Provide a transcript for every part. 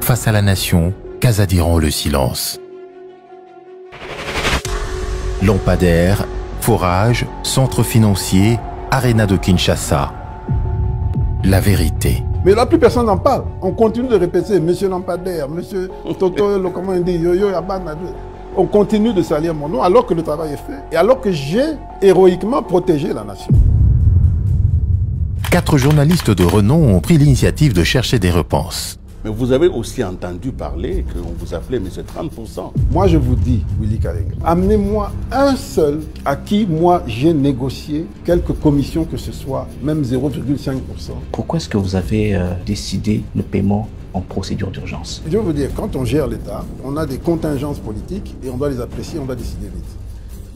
face à la nation, Kazadi rend le silence. Lampadaire, forage, centre financier, Arena de Kinshasa. La vérité. Mais là, plus personne n'en parle. On continue de répéter, monsieur Lampadaire, monsieur Toto, comment on dit, Yo-Yo Yabana. On continue de salir mon nom alors que le travail est fait et alors que j'ai héroïquement protégé la nation. 4 journalistes de renom ont pris l'initiative de chercher des réponses. Mais vous avez aussi entendu parler qu'on vous appelait monsieur 30%. Moi, je vous dis, Willy Kalenga, amenez-moi un seul à qui, moi, j'ai négocié quelques commissions que ce soit, même 0,5%. Pourquoi est-ce que vous avez décidé le paiement en procédure d'urgence? Je veux vous dire, quand on gère l'État, on a des contingences politiques et on doit les apprécier, on doit décider vite.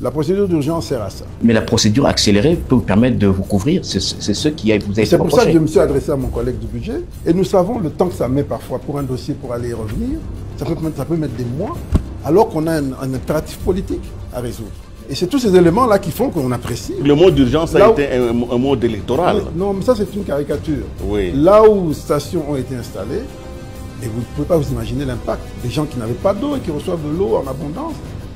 La procédure d'urgence sert à ça. Mais la procédure accélérée peut vous permettre de vous couvrir, c'est ce qui vous a été reproché. C'est pour ça que je me suis adressé à mon collègue du budget. Et nous savons le temps que ça met parfois pour un dossier pour aller et revenir. Ça peut mettre des mois, alors qu'on a un impératif politique à résoudre. Et c'est tous ces éléments-là qui font qu'on apprécie. Le mot d'urgence a été un mot électoral. Non, mais ça c'est une caricature. Oui. Là où stations ont été installées, et vous ne pouvez pas vous imaginer l'impact. Des gens qui n'avaient pas d'eau et qui reçoivent de l'eau en abondance.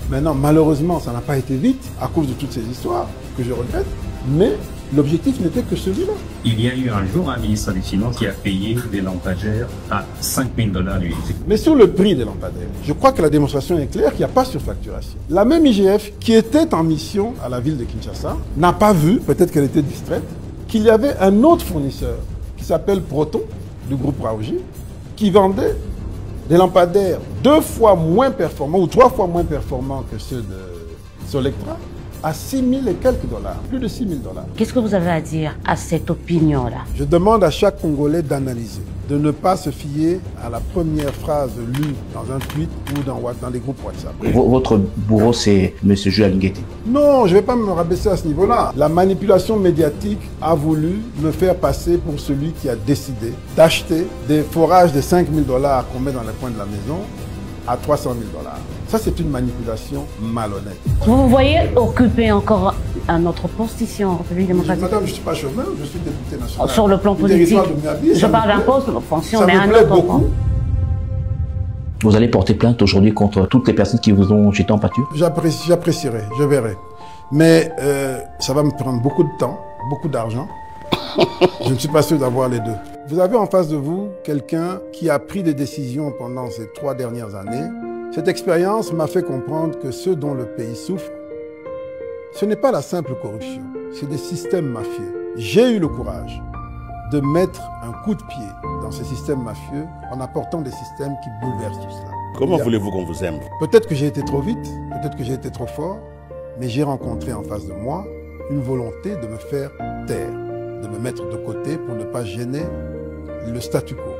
Maintenant, malheureusement, ça n'a pas été vite à cause de toutes ces histoires que je regrette, mais l'objectif n'était que celui-là. Il y a eu un jour un ministre des Finances qui a payé des lampadaires à 5 000 $ l'unité. Mais sur le prix des lampadaires, je crois que la démonstration est claire qu'il n'y a pas surfacturation. La même IGF qui était en mission à la ville de Kinshasa n'a pas vu, peut-être qu'elle était distraite, qu'il y avait un autre fournisseur qui s'appelle Proton, du groupe Raoji, qui vendait des lampadaires 2 fois moins performants ou 3 fois moins performants que ceux de Solectra à 6 000 et quelques dollars, plus de 6 000 $. Qu'est-ce que vous avez à dire à cette opinion-là? Je demande à chaque Congolais d'analyser, de ne pas se fier à la première phrase lue dans un tweet ou dans les groupes WhatsApp. Votre bourreau, c'est M. Jules Nguete. Non, je ne vais pas me rabaisser à ce niveau-là. La manipulation médiatique a voulu me faire passer pour celui qui a décidé d'acheter des forages de 5 000 $ qu'on met dans les coins de la maison à 300 000 $. Ça, c'est une manipulation malhonnête. Vous vous voyez occuper encore un autre poste ici en République démocratique? Madame, je ne suis pas chômeur, je suis député national. Sur le plan politique, je parle d'un poste, de fonction, mais un autre point. Vous allez porter plainte aujourd'hui contre toutes les personnes qui vous ont jeté en pâture? J'apprécierai, je verrai. Mais ça va me prendre beaucoup de temps, beaucoup d'argent. Je ne suis pas sûr d'avoir les deux. Vous avez en face de vous quelqu'un qui a pris des décisions pendant ces 3 dernières années. Cette expérience m'a fait comprendre que ce dont le pays souffre, ce n'est pas la simple corruption, c'est des systèmes mafieux. J'ai eu le courage de mettre un coup de pied dans ces systèmes mafieux en apportant des systèmes qui bouleversent tout cela. Comment voulez-vous qu'on vous aime? Peut-être que j'ai été trop vite, peut-être que j'ai été trop fort, mais j'ai rencontré en face de moi une volonté de me faire taire, de me mettre de côté pour ne pas gêner le statu quo.